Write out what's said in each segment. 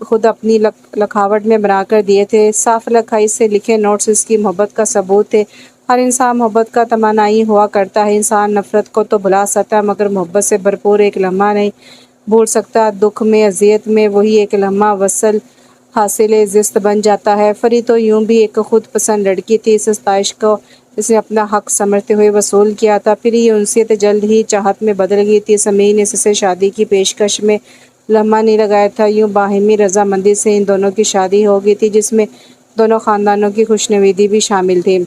خود اپنی لکھاوٹ میں بنا کر دیے تھے۔ صاف لکھائی سے لکھے نوٹس اس کی محبت کا ثبوت تھے۔ ہر انسان محبت کا تمنائی ہوا کرتا ہے۔ انسان نفرت کو تو بھلا سکتا ہے مگر محبت سے بھرپور ایک لمحہ نہیں بھول سکتا۔ دکھ میں، اذیت میں وہی ایک لمحہ وصل حاصل زست بن جاتا ہے۔ پری تو یوں بھی ایک خود پسند لڑکی تھی۔ اس ستائش کو اس نے اپنا حق سمجھتے ہوئے وصول کیا تھا۔ پھر یہ انسیت جلد ہی چاہت میں بدل گئی تھی۔ سمیر نے اس سے شادی کی پیشکش میں لمحہ نہیں لگایا تھا۔ یوں باہمی رضامندی سے ان دونوں کی شادی ہو گئی تھی جس میں دونوں خاندانوں کی خوشنودی بھی شامل تھی۔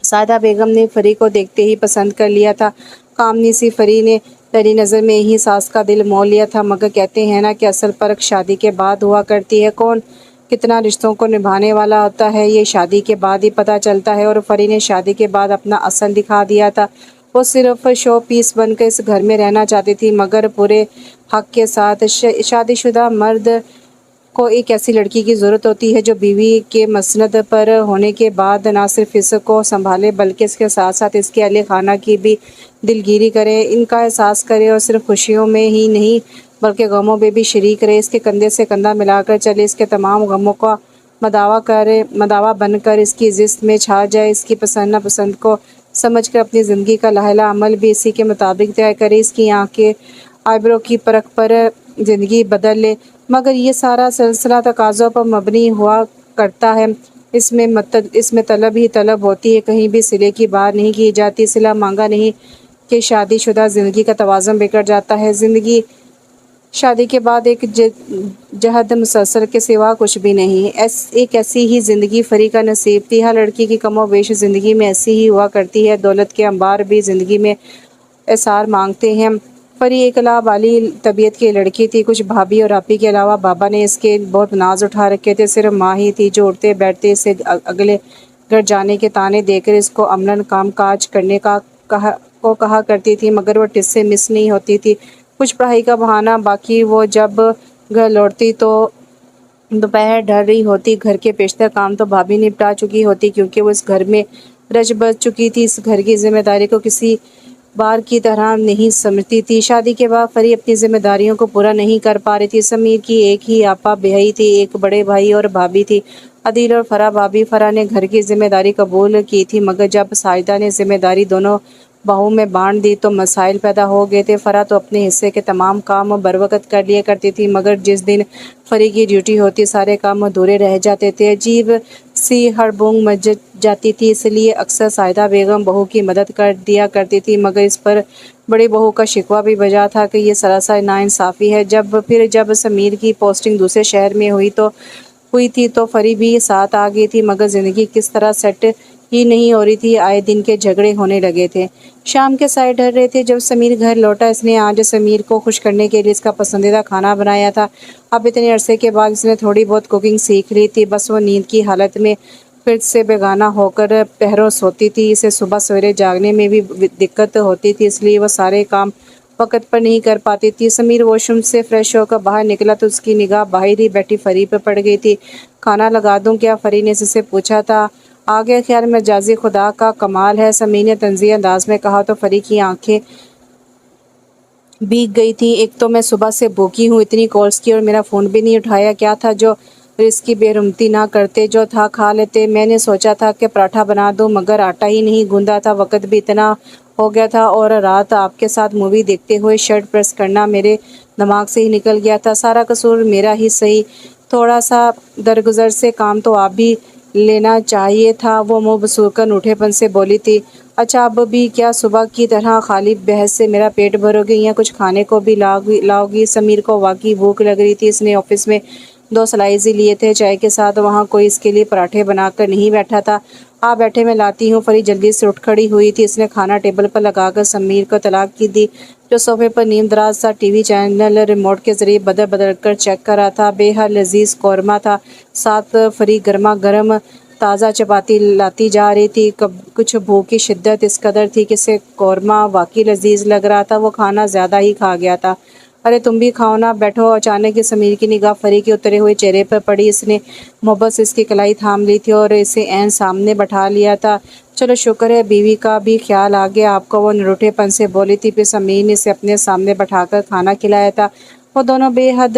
سعادہ بیگم نے پری کو دیکھتے ہی پسند کر لیا تھا۔ کامنی سی پری نے پہلی نظر میں ہی ساس کا دل مول لیا تھا، مگر کہتے ہیں نا کہ اصل پرکھ شادی کے بعد ہوا کرتی ہے۔ کون کتنا رشتوں کو نبھانے والا ہوتا ہے یہ شادی کے بعد ہی پتہ چلتا ہے، اور پری نے شادی کے بعد اپنا اصل دکھا دیا تھا۔ وہ صرف شو پیس بن کر اس گھر میں رہنا چاہتی تھی، مگر پورے حق کے ساتھ۔ شادی شدہ مرد کو ایک ایسی لڑکی کی ضرورت ہوتی ہے جو بیوی کے مسند پر ہونے کے بعد نہ صرف اس کو سنبھالے بلکہ اس کے ساتھ ساتھ اس کے اہل خانہ کی بھی دلگیری کرے، ان کا احساس کرے، اور صرف خوشیوں میں ہی نہیں بلکہ غموں میں بھی شریک رہے، اس کے کندھے سے کندھا ملا کر چلے، اس کے تمام غموں کا مداوا بن کر اس کی زست میں چھا جائے، اس کی پسند ناپسند کو سمجھ کر اپنی زندگی کا لائحہ عمل بھی اسی کے مطابق طے کرے، اس کی آنکھیں آئیبرو کی پرکھ پر زندگی بدل لے۔ مگر یہ سارا سلسلہ تقاضوں پر مبنی ہوا کرتا ہے، اس میں طلب ہی طلب ہوتی ہے، کہیں بھی صلے کی بات نہیں کی جاتی۔ صلہ مانگا نہیں کہ شادی شدہ زندگی کا توازن بگڑ جاتا ہے۔ زندگی شادی کے بعد ایک جہد مسلسل کے سوا کچھ بھی نہیں۔ ایک ایسی ہی زندگی پری کا نصیب تھی۔ ہر لڑکی کی کم و بیش زندگی میں ایسی ہی ہوا کرتی ہے۔ دولت کے انبار بھی زندگی میں اثار مانگتے ہیں۔ پری ایک لا بالی طبیعت کی لڑکی تھی۔ کچھ بھابھی اور آپی کے علاوہ بابا نے اس کے بہت ناز اٹھا رکھے تھے۔ صرف ماں ہی تھی جو اٹھتے بیٹھتے اسے اگلے گھر جانے کے تانے دے کر اس کو عملاً کام کاج کرنے کو کہا کرتی تھی، مگر وہ ٹس سے مس نہیں ہوتی تھی۔ کچھ پڑھائی کا بہانہ، باقی وہ جب گھر لوٹتی تو دوپہر ڈھل رہی ہوتی۔ گھر کے بیشتر کام تو بھابھی نپٹا چکی ہوتی کیونکہ وہ اس گھر میں رچ بس چکی تھی، اس گھر کی ذمہ داری کو کسی بار کی طرح نہیں سمجھتی تھی۔ شادی کے بعد پری اپنی ذمہ داریوں کو پورا نہیں کر پا رہی تھی۔ سمیر کی ایک ہی آپا بہئی تھی، ایک بڑے بھائی اور بھابھی تھی، عدیل اور فرح بھابھی۔ فرح نے گھر کی ذمہ داری قبول کی تھی، مگر جب ساجدہ نے ذمہ داری دونوں بہوؤں میں بانٹ دی تو مسائل پیدا ہو گئے تھے۔ فرح تو اپنے حصے کے تمام کام بروقت کر لیا کرتی تھی، مگر جس دن پری کی ڈیوٹی ہوتی سارے کام ادھورے رہ جاتے تھے۔ عجیب سی ہڑبڑ مچ جاتی تھی، اس لیے اکثر ساجدہ بیگم بہو کی مدد کر دیا کرتی تھی، مگر اس پر بڑی بہو کا شکوہ بھی بجا تھا کہ یہ سراسر ناانصافی ہے۔ جب سمیر کی پوسٹنگ دوسرے شہر میں ہوئی تھی تو پری بھی ساتھ آ گئی تھی، مگر زندگی کس طرح سیٹ ہی نہیں ہو رہی تھی، آئے دن کے جھگڑے ہونے لگے تھے۔ شام کے سائے ڈھل رہے تھے جب سمیر گھر لوٹا۔ اس نے آج سمیر کو خوش کرنے کے لیے اس کا پسندیدہ کھانا بنایا تھا۔ اب اتنے عرصے کے بعد اس نے تھوڑی بہت کوکنگ سیکھ لی تھی، بس وہ نیند کی حالت میں پھر سے بیگانہ ہو کر پہروں سوتی تھی۔ اسے صبح سویرے جاگنے میں بھی دقت ہوتی تھی، اس لیے وہ سارے کام وقت پر نہیں کر پاتی تھی۔ سمیر واش روم سے فریش ہو کر باہر نکلا تو اس کی نگاہ باہر ہی بیٹھی پری پر پڑ گئی تھی۔ کھانا لگا دوں کیا؟ پری نے اس سے پوچھا تھا۔ آگے خیال مجازی خدا کا کمال ہے، سمیر نے طنزی انداز میں کہا تو پری کی آنکھیں بھیگ گئی تھیں۔ ایک تو میں صبح سے بھوکی ہوں، اتنی کالز کی اور میرا فون بھی نہیں اٹھایا، کیا تھا جو رزق کی بے رحمتی نہ کرتے، جو تھا کھا لیتے۔ میں نے سوچا تھا کہ پراٹھا بنا دوں مگر آٹا ہی نہیں گوندھا تھا، وقت بھی اتنا ہو گیا تھا، اور رات آپ کے ساتھ مووی دیکھتے ہوئے شرٹ پریس کرنا میرے دماغ سے ہی نکل گیا تھا۔ سارا قصور میرا ہی سہی، تھوڑا سا درگزر سے کام تو آپ بھی لینا چاہیے تھا، وہ منہ بسور کر انوٹھے پن سے بولی تھی۔ اچھا اب بھی کیا صبح کی طرح خالی بحث سے میرا پیٹ بھرو گی یا کچھ کھانے کو بھی لاؤ گی؟ سمیر کو واقعی بھوک لگ رہی تھی۔ اس نے آفس میں 2 سلائز ہی لیے تھے چائے کے ساتھ، وہاں کوئی اس کے لیے پراٹھے بنا کر نہیں بیٹھا تھا۔ آپ بیٹھے میں لاتی ہوں۔ پری جلدی سے اٹھ کھڑی ہوئی تھی، اس نے کھانا ٹیبل پر لگا کر سمیر کو طلاق کی دی جو صوفے پر نیم دراز تھا، ٹی وی چینل ریموٹ کے ذریعے بدل بدل کر چیک کر رہا تھا۔ بے حد لذیذ قورمہ تھا، ساتھ پری گرما گرم تازہ چپاتی لاتی جا رہی تھی۔ کچھ بھوک کی شدت اس قدر تھی کہ اسے قورمہ واقعی لذیذ لگ رہا تھا، وہ کھانا زیادہ ہی کھا گیا تھا۔ ارے تم بھی کھاؤ نا، بیٹھو۔ اچانک سمیر کی نگاہ پری کے اترے ہوئے چہرے پر پڑی، اس نے محبت سے اس کی کلائی تھام لی تھی اور اسے عین سامنے بٹھا لیا تھا۔ چلو شکر ہے بیوی کا بھی خیال آ گیا آپ کو، وہ نروٹھے پن سے بولی تھی۔ پھر سمیر نے اسے اپنے سامنے بٹھا کر کھانا کھلایا تھا۔ وہ دونوں بے حد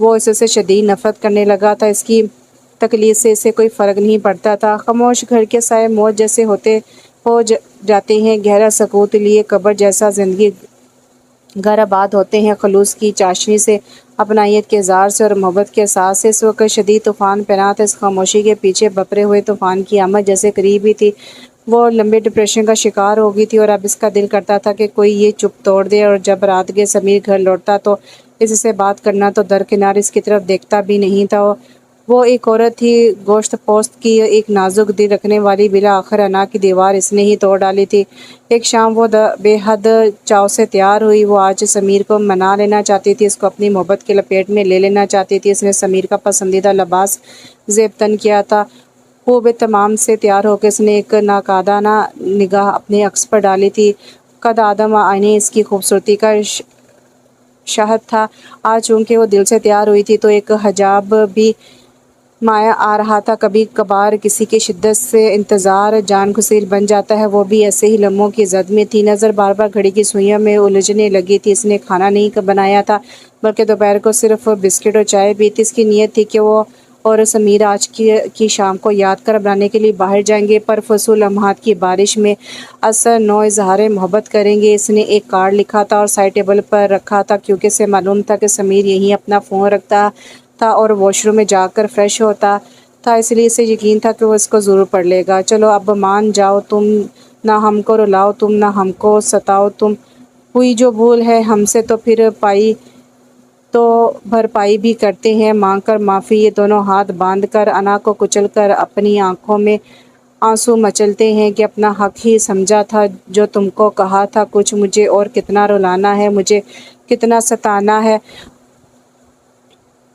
وہ اس سے شدید نفرت کرنے لگا تھا۔ اس کی تکلیف سے اسے کوئی فرق نہیں پڑتا تھا۔ خاموش گھر کے سائے موت جیسے ہو جاتے ہیں، گہرا سکوت لیے قبر جیسا زندگی گھر آباد ہوتے ہیں، خلوص کی چاشنی سے، اپنائیت کے اظہار سے اور محبت کے احساس سے۔ اس وقت شدید طوفان پیرا تھا۔ اس خاموشی کے پیچھے بپرے ہوئے طوفان کی آمد جیسے قریب ہی تھی۔ وہ لمبے ڈپریشن کا شکار ہو گئی تھی اور اب اس کا دل کرتا تھا کہ کوئی یہ چپ توڑ دے، اور جب رات کے سمیر گھر لوٹتا تو اس سے بات کرنا تو درکنار اس کی طرف دیکھتا بھی نہیں تھا۔ وہ ایک عورت تھی، گوشت پوست کی، ایک نازک دل رکھنے والی، بلا آخر انا کی دیوار اس نے ہی توڑ ڈالی تھی۔ ایک شام وہ بے حد چاو سے تیار ہوئی۔ وہ آج سمیر کو منا لینا چاہتی تھی، اس کو اپنی محبت کے لپیٹ میں لے لینا چاہتی تھی۔ اس نے سمیر کا پسندیدہ لباس زیب تن کیا تھا۔ خوب اہتمام سے تیار ہو کے اس نے ایک ناقادانہ نگاہ اپنے عکس پر ڈالی تھی۔ قد آدم آئینے اس کی خوبصورتی کا شاہد تھا۔ آج چونکہ وہ دل سے تیار ہوئی تھی تو ایک حجاب بھی مایا آ رہا تھا۔ کبھی کبھار کسی کی شدت سے انتظار جان گھسیل بن جاتا ہے، وہ بھی ایسے ہی لمحوں کی زد میں تھی۔ نظر بار بار گھڑی کی سوئیوں میں الجھنے لگی تھی۔ اس نے کھانا نہیں بنایا تھا بلکہ دوپہر کو صرف بسکٹ اور چائے پی تھی۔ اس کی نیت تھی کہ وہ اور سمیر آج کی شام کو یادگار بنانے کے لیے باہر جائیں گے، پر فضول لمحات کی بارش میں اثر نو اظہار محبت کریں گے۔ اس نے ایک کارڈ لکھا تھا اور سائڈ ٹیبل پر رکھا تھا، کیونکہ اسے معلوم تھا کہ سمیر یہیں اپنا فون رکھتا تھا اور واش روم میں جا کر فریش ہوتا تھا، اس لیے اسے یقین تھا کہ وہ اس کو ضرور پڑھ لے گا۔ چلو اب مان جاؤ، تم نہ ہم کو رلاؤ، تم نہ ہم کو ستاؤ، تم ہوئی جو بھول ہے ہم سے تو پھر بھرپائی بھی کرتے ہیں، مانگ کر معافی۔ یہ دونوں ہاتھ باندھ کر انا کو کچل کر اپنی آنکھوں میں آنسو مچلتے ہیں کہ اپنا حق ہی سمجھا تھا جو تم کو کہا تھا کچھ، مجھے اور کتنا رلانا ہے، مجھے کتنا ستانا ہے،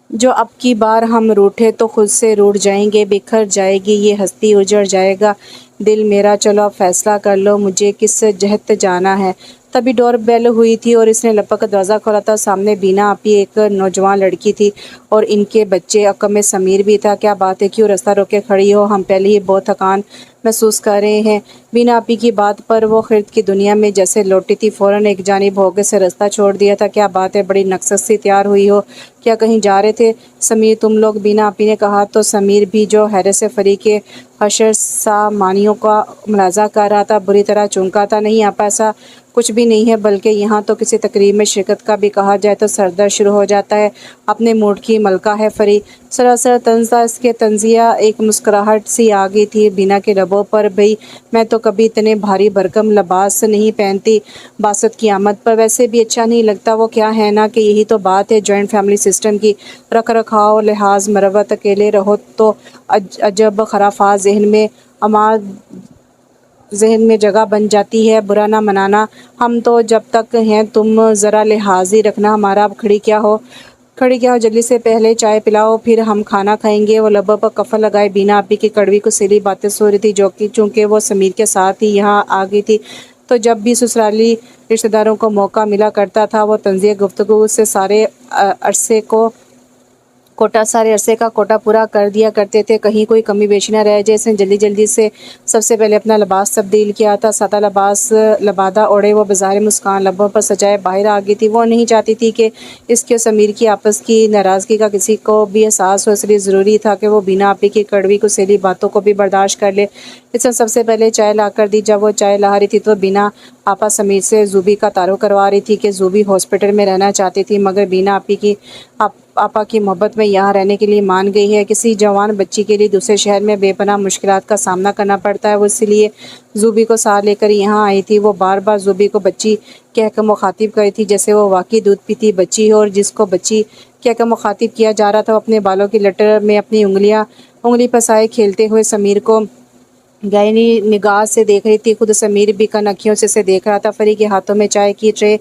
جو اب کی بار ہم روٹھے تو خود سے روٹھ جائیں گے، بکھر جائے گی یہ ہستی، اجڑ جائے گا دل میرا، چلو اب فیصلہ کر لو مجھے کس جہت جانا ہے۔ تبھی ڈور بیل ہوئی تھی اور اس نے لپک کر دروازہ کھولا تھا۔ سامنے بینا آپی ایک نوجوان لڑکی تھی اور ان کے بچے، عقب میں سمیر بھی تھا۔ کیا بات ہے، کیوں راستہ روکے کھڑی ہو؟ ہم پہلے ہی بہت تھکان محسوس کر رہے ہیں۔ بینا آپی کی بات پر وہ خرد کی دنیا میں جیسے لوٹی تھی، فوراً ایک جانب ہو کے سے راستہ چھوڑ دیا تھا۔ کیا بات ہے، بڑی نکست سی تیار ہوئی ہو، کیا کہیں جا رہے تھے سمیر تم لوگ؟ بینا آپی نے کہا تو سمیر بھی، جو حیرت سے فریق حشر سامانیوں کا ملاحظہ کر رہا تھا، بری طرح چونکا تھا۔ نہیں آپا، ایسا کچھ بھی نہیں ہے، بلکہ یہاں تو کسی تقریب میں شرکت کا بھی کہا جائے تو سر درد شروع ہو جاتا ہے۔ اپنے موڈ کی ملکہ ہے فری۔ سراسر طنز تھا اس کے طنزیہ۔ ایک مسکراہٹ سی آ گئی تھی بینا کے لبوں پر۔ بھئی میں تو کبھی اتنے بھاری بھرکم لباس نہیں پہنتی باسط کی آمد پر، ویسے بھی اچھا نہیں لگتا۔ وہ کیا ہے نا کہ یہی تو بات ہے جوائنٹ فیملی سسٹم کی، رکھ رکھاؤ، لحاظ مروت، اکیلے رہو تو عجب خرافات ذہن میں جگہ بن جاتی ہے۔ برا نہ منانا، ہم تو جب تک ہیں، تم ذرا لحاظ ہی رکھنا ہمارا۔ اب کھڑی کیا ہو، جلدی سے پہلے چائے پلاؤ، پھر ہم کھانا کھائیں گے۔ وہ لبوں پر قفل لگائے بینا آپی کی کڑوی کسیلی باتیں سن رہی تھی، جو کہ چونکہ وہ سمیر کے ساتھ ہی یہاں آ گئی تھی تو جب بھی سسرالی رشتہ داروں کو موقع ملا کرتا تھا وہ طنزیہ گفتگو سے سارے عرصے کا کوٹا پورا کر دیا کرتے تھے، کہیں کوئی کمی بیشی نہ رہ جائے۔ اس نے جلدی سے سب سے پہلے اپنا لباس تبدیل کیا تھا۔ سادہ لباس لبادہ اوڑھے وہ بظاہر مسکان لبوں پر سجائے باہر آ گئی تھی۔ وہ نہیں چاہتی تھی کہ اس کے سمیر کی آپس کی ناراضگی کا کسی کو بھی احساس ہو، اس لیے ضروری تھا کہ وہ بینا آپی کی کڑوی کسیلی باتوں کو بھی برداشت کر لے۔ اس نے سب سے پہلے چائے لا کر دی۔ جب وہ چائے لا رہی تھی تو بینا آپا سمیر سے زوبی کا تعارف کروا رہی تھی کہ زوبی ہاسپٹل میں رہنا چاہتی تھی، مگر بینا آپا کی محبت میں یہاں رہنے کے لیے مان گئی ہے۔ کسی جوان بچی کے لیے دوسرے شہر میں بے پناہ مشکلات کا سامنا کرنا پڑتا ہے، وہ اس لیے زوبی کو ساتھ لے کر یہاں آئی تھی۔ وہ بار بار زوبی کو بچی کہہ کر مخاطب کر رہی تھی، جیسے وہ واقعی دودھ پیتی بچی ہو، اور جس کو بچی کہہ کر مخاطب کیا جا رہا تھا وہ اپنے بالوں کی لٹر میں اپنی انگلی پسائے کھیلتے ہوئے سمیر کو گہری نگاہ سے دیکھ رہی تھی۔ خود سمیر بھی کن اکھیوں سے اسے دیکھ رہا تھا۔ فری کے ہاتھوں میں چائے کی ٹرے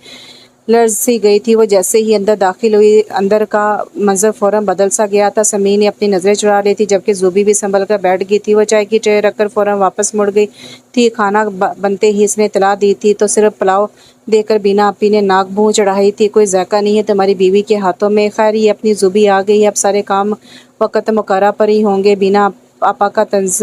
لرز سی گئی تھی۔ وہ جیسے ہی اندر داخل ہوئی، اندر کا منظر فوراً بدل سا گیا تھا۔ سمیر نے اپنی نظریں چرا لی تھی، جبکہ زوبی بھی سنبھل کر بیٹھ گئی تھی۔ وہ چائے کی ٹرے رکھ کر فوراً واپس مڑ گئی تھی۔ کھانا بنتے ہی اس نے اطلاع دی تھی تو صرف پلاؤ دے کر بینا آپی نے ناک منہ چڑھائی تھی۔ کوئی ذائقہ نہیں ہے تمہاری بیوی کے ہاتھوں میں؟ خیر یہ اپنی زوبی آ گئی ہے، اب سارے کام وقت مقررہ پر ہی ہوں گے۔ بینا آپا کا طنز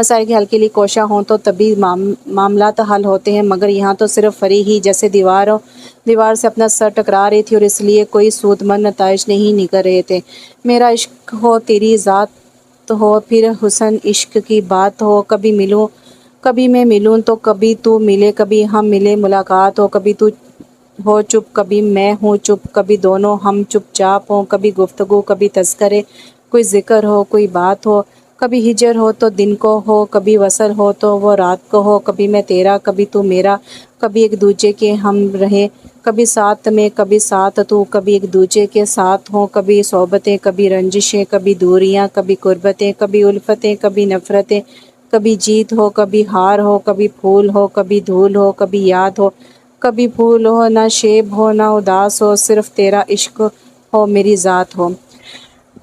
مسائل کے حل کے لیے کوشاں ہوں تو تبھی معاملات حل ہوتے ہیں، مگر یہاں تو صرف فری ہی جیسے دیوار سے اپنا سر ٹکرا رہی تھی اور اس لیے کوئی سود مند نتائج نہیں نکل رہے تھے۔ میرا عشق ہو، تیری ذات ہو، پھر حسن عشق کی بات ہو، کبھی میں ملوں تو کبھی تو ملے، کبھی ہم ملے ملاقات ہو، کبھی تو ہو چپ کبھی میں ہوں چپ، کبھی دونوں ہم چپ چاپ ہوں، کبھی گفتگو کبھی تذکرے، کوئی ذکر ہو کوئی بات ہو، کبھی ہجر ہو تو دن کو ہو، کبھی وصل ہو تو وہ رات کو ہو، کبھی میں تیرا کبھی تو میرا، کبھی ایک دوجے کے ہم رہیں، کبھی ساتھ میں کبھی ساتھ تو، کبھی ایک دوجے کے ساتھ ہوں، کبھی صحبتیں کبھی رنجشیں، کبھی دوریاں کبھی قربتیں، کبھی الفتیں کبھی نفرتیں، کبھی جیت ہو کبھی ہار ہو، کبھی پھول ہو کبھی دھول ہو، کبھی یاد ہو کبھی پھول ہو، نہ شیب ہو نہ اداس ہو، صرف تیرا عشق ہو میری ذات ہو۔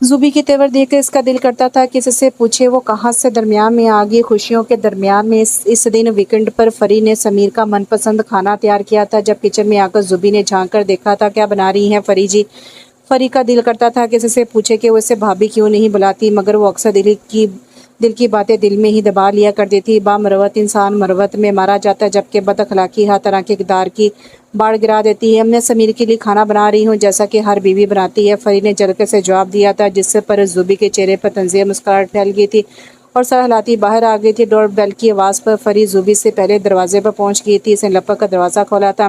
زوبی کی تیور دیکھ کر اس کا دل کرتا تھا کہ اس سے پوچھے وہ کہاں سے درمیان میں آ گئی۔ خوشیوں کے درمیان میں اس دن ویکنڈ پر فری نے سمیر کا من پسند کھانا تیار کیا تھا۔ جب کچن میں آ کر زوبی نے جھانک کر دیکھا تھا، کیا بنا رہی ہیں فری جی؟ فری کا دل کرتا تھا کہ اس سے پوچھے کہ وہ اسے بھابھی کیوں نہیں بلاتی، مگر وہ اکثر دل کی باتیں دل میں ہی دبا لیا کرتی تھی۔ بامروت انسان مروت میں مارا جاتا ہے، جبکہ بد اخلاقی ہر طرح کے اقدار کی باڑ گرا دیتی ہے۔ میں سمیر کے لیے کھانا بنا رہی ہوں، جیسا کہ ہر بیوی بناتی ہے، فری نے جلکے سے جواب دیا تھا، جس پر زوبی کے چہرے پر طنزیہ مسکراہٹ پھیل گئی تھی اور سر ہلاتی باہر آ گئی تھی۔ ڈور بیل کی آواز پر فری زوبی سے پہلے دروازے پر پہنچ گئی تھی۔ اس نے لپک کر دروازہ کھولا تھا۔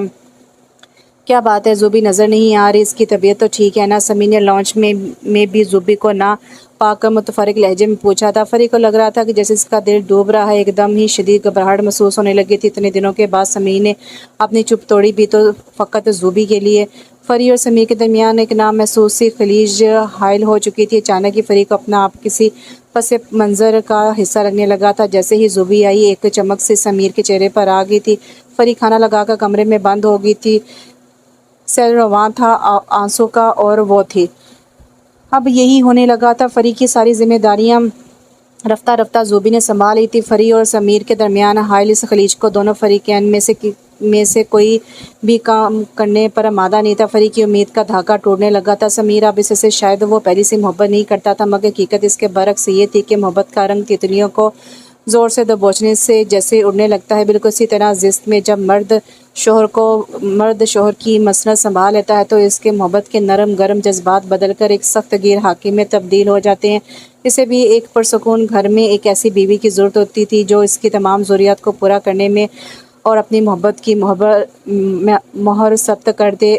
کیا بات ہے، زوبی نظر نہیں آ رہی؟ اس کی طبیعت تو ٹھیک ہے نا؟ سمیر نے لانچ میں بھی زوبی کو نہ پا کر متفرق لہجے میں پوچھا تھا۔ فری کو لگ رہا تھا کہ جیسے اس کا دل ڈوب رہا ہے، ایک دم ہی شدید گھبراہٹ محسوس ہونے لگی تھی۔ اتنے دنوں کے بعد سمیر نے اپنی چپ توڑی بھی تو فقط زوبی کے لیے۔ فری اور سمیر کے درمیان ایک نامحسوس سی خلیج حائل ہو چکی تھی۔ اچانک ہی فری کو اپنا آپ کسی پس منظر کا حصہ لگنے لگا تھا۔ جیسے ہی زوبی آئی، ایک چمک سے سمیر کے چہرے پر آ گئی تھی۔ فری کھانا لگا کر کمرے میں بند ہو گئی تھی۔ سیل رواں تھا آنسوں کا، اور وہ تھی۔ اب یہی ہونے لگا تھا۔ فری کی ساری ذمہ داریاں رفتہ رفتہ زوبی نے سنبھال لی تھی۔ فری اور سمیر کے درمیان حائل اس خلیج کو دونوں فریقین میں سے کوئی بھی کام کرنے پر آمادہ نہیں تھا۔ فری کی امید کا دھاگا ٹوٹنے لگا تھا۔ سمیر اب اس سے شاید وہ پہلے سے محبت نہیں کرتا تھا، مگر حقیقت اس کے برعکس یہ تھی کہ محبت کا رنگ تتلیوں کو زور سے دبوچنے سے جیسے اڑنے لگتا ہے، بالکل اسی طرح زشت میں جب مرد شوہر کی مسند سنبھال لیتا ہے تو اس کے محبت کے نرم گرم جذبات بدل کر ایک سخت گیر حاکم میں تبدیل ہو جاتے ہیں۔ اسے بھی ایک پرسکون گھر میں ایک ایسی بیوی کی ضرورت ہوتی تھی جو اس کی تمام ضروریات کو پورا کرنے میں اور اپنی محبت کی مہر ثبت کر دے۔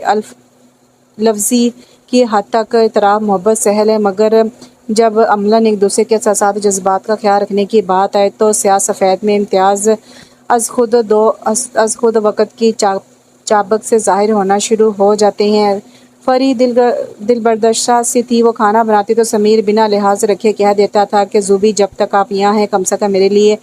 لفظی کی حد تک اعتراف محبت سہل ہے، مگر جب عملاً ایک دوسرے کے احساسات و جذبات کا خیال رکھنے کی بات آئے تو سیاہ سفید میں امتیاز از خود وقت کی چابک سے ظاہر ہونا شروع ہو جاتے ہیں۔ فری دل برداشتہ سی تھی۔ وہ کھانا بناتی تو سمیر بنا لحاظ رکھے کہہ دیتا تھا کہ زوبی جب تک آپ یہاں ہیں کم سے کم میرے لیے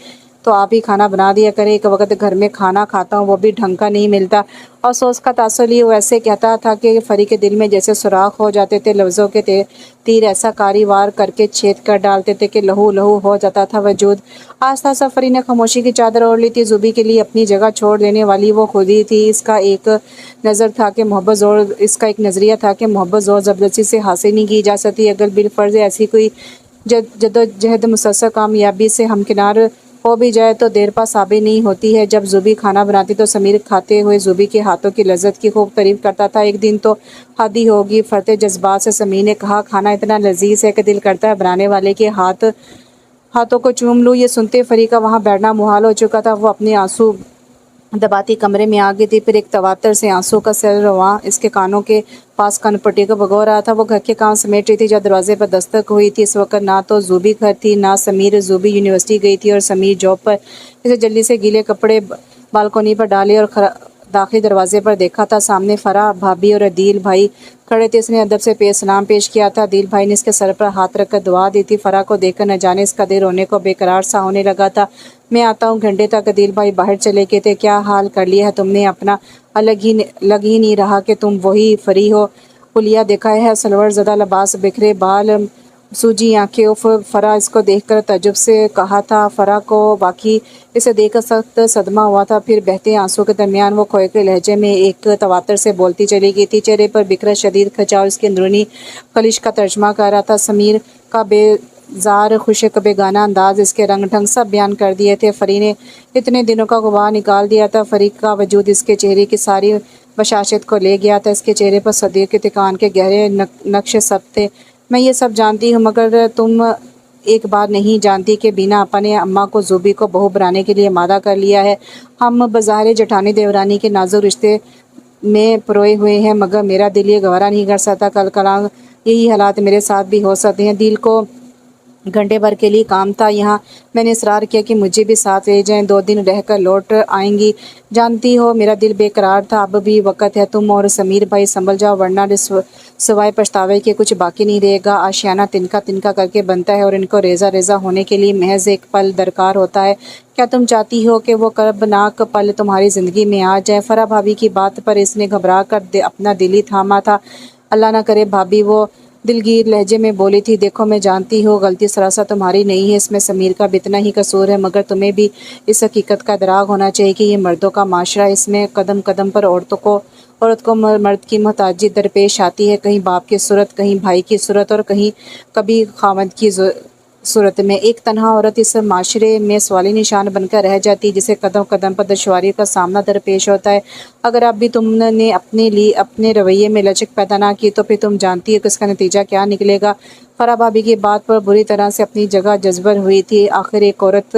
تو آپ ہی کھانا بنا دیا کریں، ایک وقت گھر میں کھانا کھاتا ہوں وہ بھی ڈھنگ کا نہیں ملتا۔ افسوس کا تاثر لیے وہ ایسے کہتا تھا کہ فری کے دل میں جیسے سوراخ ہو جاتے تھے، لفظوں کے تیر ایسا کاری وار کر کے چھید کر ڈالتے تھے کہ لہو لہو ہو جاتا تھا وجود۔ آہستہ آہستہ فری نے خاموشی کی چادر اوڑھ لی تھی۔ زوبی کے لیے اپنی جگہ چھوڑ دینے والی وہ خود ہی تھی۔ اس کا ایک نظریہ تھا کہ محبت زور زبردستی سے حاصل نہیں کی جا سکتی، اگر بالفرض ایسی کوئی جدوجہد مسلسل کامیابی سے ہمکنار ہو بھی جائے تو دیر پا ثابت نہیں ہوتی ہے۔ جب زوبی کھانا بناتی تو سمیر کھاتے ہوئے زوبی کے ہاتھوں کی لذت کی خوب تعریف کرتا تھا۔ ایک دن تو حد ہی ہوگی، فرتے جذبات سے سمیر نے کہا، کھانا اتنا لذیذ ہے کہ دل کرتا ہے بنانے والے کے ہاتھوں کو چوم لوں۔ یہ سنتے فری کا وہاں بیٹھنا محال ہو چکا تھا۔ وہ اپنے آنسو دباتی کمرے میں آ گئی تھی، پھر ایک تواتر سے آنسو کا سیل رواں اس کے کانوں کے پاس کن پٹی کو بھگو رہا تھا۔ وہ گھر کے کام سمیٹ رہی تھی جب دروازے پر دستک ہوئی تھی۔ اس وقت نہ تو زوبی گھر تھی نہ سمیر۔ زوبی یونیورسٹی گئی تھی اور سمیر جاب پر۔ اسے جلدی سے گیلے کپڑے بالکونی پر ڈالے اور داخلی دروازے پر دیکھا تھا۔ سامنے فرا بھابھی اور عدیل بھائی کھڑے تھے۔ اس نے ادب سے سلام پیش کیا تھا۔ عدیل بھائی نے اس کے سر پر ہاتھ رکھ کر دعا دی تھی۔ فرا کو دیکھ کر نہ جانے اس کا دل رونے کو بے قرار سا ہونے لگا تھا۔ میں آتا ہوں گھنٹے تک عدیل بھائی باہر چلے گئے تھے۔ کیا حال کر لیا ہے تم نے اپنا؟ لگ ہی نہیں رہا کہ تم وہی فری ہو۔ حلیہ دیکھا ہے، سلور زدہ لباس، بکھرے بال، سوجی آنکھیں۔ اف، فرا اس کو دیکھ کر تعجب سے کہا تھا۔ فرا کو واقعی اسے دیکھ کر سخت صدمہ ہوا تھا۔ پھر بہتے آنسوں کے درمیان وہ کھوئے کے لہجے میں ایک تواتر سے بولتی چلی گئی تھی۔ چہرے پر بکھرا شدید کھچاؤ اس کی اندرونی خلش کا ترجمہ کر رہا تھا۔ سمیر کا زار خوشک بیگانہ انداز، اس کے رنگ ڈھنگ سب بیان کر دیے تھے۔ فری نے اتنے دنوں کا غبار نکال دیا تھا۔ فری کا وجود اس کے چہرے کی ساری بشاشت کو لے گیا تھا۔ اس کے چہرے پر صدیوں کے تکان کے گہرے نقش سب تھے۔ میں یہ سب جانتی ہوں، مگر تم ایک بات نہیں جانتی کہ بینا آپا نے اماں کو زوبی کو بہو بنانے کے لیے مادہ کر لیا ہے۔ ہم بظاہر جٹھانی دیورانی کے نازک رشتے میں پروئے ہوئے ہیں، مگر میرا دل یہ گوارا نہیں کر سکتا۔ کل کلاں یہی حالات میرے ساتھ بھی ہو سکتے ہیں۔ دل کو گھنٹے بھر کے لیے کام تھا یہاں۔ میں نے اصرار کیا کہ مجھے بھی ساتھ لے جائیں، 2 دن رہ کر لوٹ آئیں گی۔ جانتی ہو میرا دل بے قرار تھا۔ اب بھی وقت ہے، تم اور سمیر بھائی سنبھل جاؤ، ورنہ سوائے پچھتاوے کے کچھ باقی نہیں رہے گا۔ آشیانہ تنکا تنکا کر کے بنتا ہے اور ان کو ریزہ ریزہ ہونے کے لیے محض ایک پل درکار ہوتا ہے۔ کیا تم چاہتی ہو کہ وہ کربناک پل تمہاری زندگی میں آ جائے؟ فرح بھابھی کی بات پر اس نے گھبرا کر اپنا دل ہی تھاما تھا۔ اللہ نہ کرے بھابھی، وہ دلگیر لہجے میں بولی تھی۔ دیکھو میں جانتی ہوں غلطی سراسر تمہاری نہیں ہے، اس میں سمیر کا بھی اتنا ہی قصور ہے، مگر تمہیں بھی اس حقیقت کا ادراک ہونا چاہیے کہ یہ مردوں کا معاشرہ، اس میں قدم قدم پر عورت کو مرد کی محتاجی درپیش آتی ہے، کہیں باپ کی صورت، کہیں بھائی کی صورت اور کبھی خاوند کی صورت میں۔ ایک تنہا عورت اس معاشرے میں سوالی نشان بن کر رہ جاتی ہے، جسے قدم قدم پر دشواریوں کا سامنا درپیش ہوتا ہے۔ اگر اب بھی تم نے اپنے رویے میں لچک پیدا نہ کی تو پھر تم جانتی ہو کہ اس کا نتیجہ کیا نکلے گا۔ فرح بھابھی کی بات پر بری طرح سے اپنی جگہ جذبر ہوئی تھی۔ آخر ایک عورت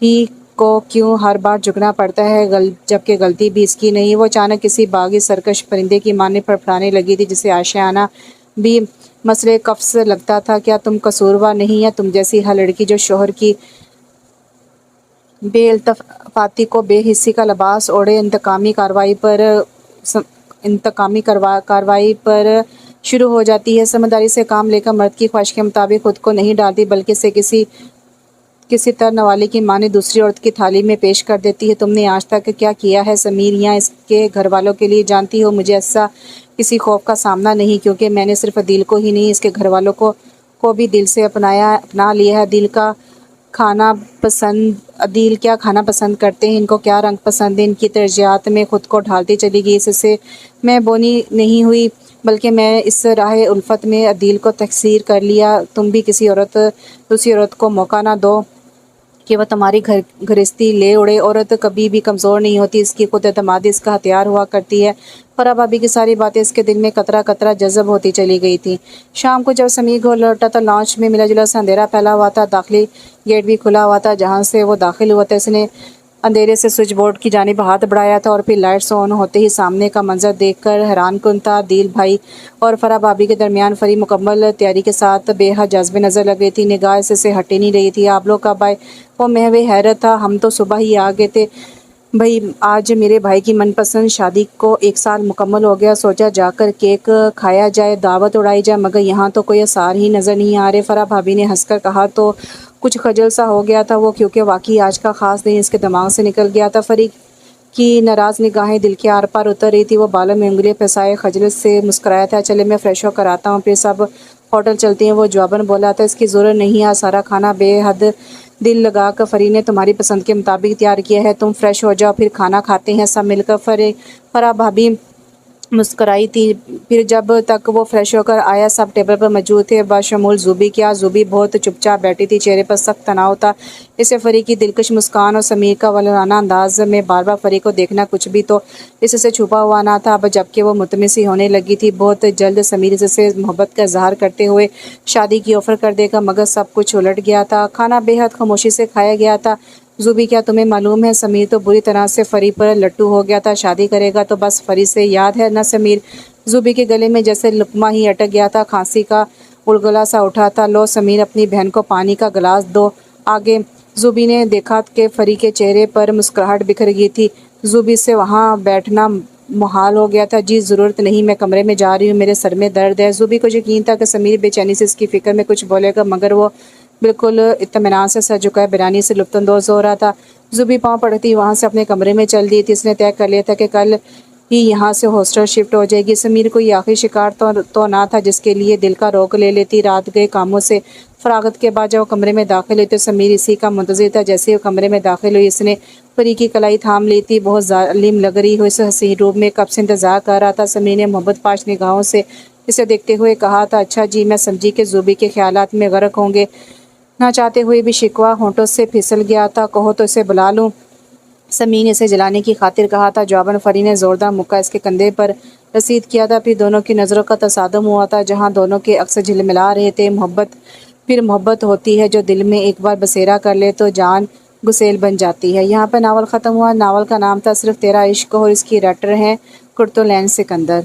ہی کو کیوں ہر بار جھکنا پڑتا ہے، جبکہ غلطی بھی اس کی نہیں؟ وہ اچانک کسی باغی سرکش پرندے کی مانند پھڑپھڑانے لگی تھی، جسے آشیانہ بھی مسئلے کفس لگتا تھا۔ کیا تم قصوروار نہیں، یا تم جیسی ہر لڑکی جو شوہر کی بے التفاتی کو بے حسی کا لباس اوڑھے کارروائی پر شروع ہو جاتی ہے، سمجھداری سے کام لے کر مرد کی خواہش کے مطابق خود کو نہیں ڈالتی، بلکہ اسے کسی تر نوالی کی مانند دوسری عورت کی تھالی میں پیش کر دیتی ہے؟ تم نے آج تک کیا کیا ہے سمیر یا اس کے گھر والوں کے لیے؟ جانتی ہو مجھے ایسا کسی خوف کا سامنا نہیں، کیونکہ میں نے صرف عدیل کو ہی نہیں، اس کے گھر والوں کو بھی دل سے اپنا لیا ہے۔ عدیل کیا کھانا پسند کرتے ہیں، ان کو کیا رنگ پسند ہے، ان کی ترجیحات میں خود کو ڈھالتی چلی گئی۔ اس سے میں بونی نہیں ہوئی، بلکہ میں اس راہ الفت میں عدیل کو تکثیر کر لیا۔ تم بھی کسی دوسری عورت کو موقع نہ دو کہ وہ تمہاری گھرستی لے اڑے۔ عورت کبھی بھی کمزور نہیں ہوتی، اس کی خود اعتمادی اس کا ہتھیار ہوا کرتی ہے۔ فرح بھابھی کی ساری باتیں اس کے دل میں قطرہ قطرہ جذب ہوتی چلی گئی تھیں۔ شام کو جب سمیر گھر لوٹا تو لانچ میں ملا جلا سا اندھیرا پھیلا ہوا تھا، داخلی گیٹ بھی کھلا ہوا تھا۔ جہاں سے وہ داخل ہوا تھا اس نے اندھیرے سے سوئچ بورڈ کی جانب ہاتھ بڑھایا تھا، اور پھر لائٹس آن ہوتے ہی سامنے کا منظر دیکھ کر حیران کن تھا۔ عدیل بھائی اور فرح بھابھی کے درمیان فری مکمل تیاری کے ساتھ بے حد جاذب نظر لگ رہی تھی، نگاہ اس سے ہٹ ہی نہیں رہی تھی۔ آپ لوگ کب آئے؟ وہ محو حیرت تھا۔ ہم تو صبح ہی آ گئے تھے بھائی، آج میرے بھائی کی من پسند شادی کو 1 سال مکمل ہو گیا، سوچا جا کر کیک کھایا جائے، دعوت اڑائی جائے، مگر یہاں تو کوئی آثار ہی نظر نہیں آ رہے۔ فرح بھابھی نے ہنس کر کہا تو کچھ خجل سا ہو گیا تھا وہ، کیونکہ واقعی آج کا خاص دن اس کے دماغ سے نکل گیا تھا۔ فری کی ناراض نگاہیں دل کے آر پار اتر رہی تھی، وہ بالوں میں انگلیاں پھنسائے خجلت سے مسکرایا تھا۔ چلے میں فریش ہو کر آتا ہوں، پھر سب ہوٹل چلتی ہیں۔ وہ جواباً بولا تھا، اس کی ضرورت نہیں، آج سارا کھانا بے حد دل لگا کر فری نے تمہاری پسند کے مطابق تیار کیا ہے، تم فریش ہو جاؤ، پھر کھانا کھاتے ہیں سب مل کر۔ فرح بھابھی مسکرائی تھی۔ پھر جب تک وہ فریش ہو کر آیا سب ٹیبل پر موجود تھے، بشمول زوبی۔ کیا زوبی بہت چپ چاپ بیٹھی تھی، چہرے پر سخت تناؤ تھا۔ اسے فری کی دلکش مسکان اور سمیر کا ولورانہ انداز میں بار بار فری کو دیکھنا کچھ بھی تو اس سے چھپا ہوا نہ تھا۔ اب جبکہ وہ مطمئن سی ہونے لگی تھی، بہت جلد سمیر اس سے محبت کا اظہار کرتے ہوئے شادی کی آفر کر دے گا، مگر سب کچھ الٹ گیا تھا۔ کھانا بے حد خاموشی سے کھایا گیا تھا۔ زوبی، کیا تمہیں معلوم ہے سمیر تو بری طرح سے فری پر لٹو ہو گیا تھا، شادی کرے گا تو بس فری سے، یاد ہے نا سمیر؟ زوبی کے گلے میں جیسے لقمہ ہی اٹک گیا تھا، کھانسی کا گلگلہ سا اٹھا تھا۔ لو سمیر، اپنی بہن کو پانی کا گلاس دو آگے۔ زوبی نے دیکھا کہ فری کے چہرے پر مسکراہٹ بکھر گئی تھی۔ زوبی سے وہاں بیٹھنا محال ہو گیا تھا۔ جی ضرورت نہیں، میں کمرے میں جا رہی ہوں، میرے سر میں درد ہے۔ زوبی کو یقین تھا کہ سمیر بے چینی سے اس کی فکر میں کچھ بولے گا، مگر وہ بالکل اطمینان سے سر جھکائے بیرانی سے لطف اندوز ہو رہا تھا۔ زوبی پاؤں پڑتی وہاں سے اپنے کمرے میں چل دی تھی۔ اس نے طے کر لیا تھا کہ کل ہی یہاں سے ہاسٹل شفٹ ہو جائے گی۔ سمیر کو یہ آخری شکار تو نہ تھا جس کے لیے دل کا روک لے لیتی۔ رات گئے کاموں سے فراغت کے بعد جب وہ کمرے میں داخل ہوئی تو سمیر اسی کا منتظر تھا۔ جیسے وہ کمرے میں داخل ہوئی اس نے فری کی کلائی تھام لی تھی۔ بہت ظالم لگ رہی ہو، اس حسین روپ میں کب سے انتظار کر رہا تھا۔ سمیر نے محبت پاش نگاہوں سے اسے دیکھتے ہوئے کہا تھا، اچھا جی، میں سمجھی کہ زوبی کے خیالات میں غرق ہوں گے۔ نہ چاہتے ہوئے بھی شکوہ ہونٹوں سے پھسل گیا تھا۔ کہو تو اسے بلا لوں۔ سمی نے اسے جلانے کی خاطر کہا تھا۔ جواباً فری نے زوردار مکہ اس کے کندھے پر رسید کیا تھا۔ پھر دونوں کی نظروں کا تصادم ہوا تھا، جہاں دونوں کے عکس جھلملا رہے تھے۔ محبت پھر محبت ہوتی ہے جو دل میں ایک بار بسیرا کر لے تو جان گسیل بن جاتی ہے۔ یہاں پر ناول ختم ہوا۔ ناول کا نام تھا صرف تیرا عشق اور اس کی رائٹر ہیں کرتولین سکندر۔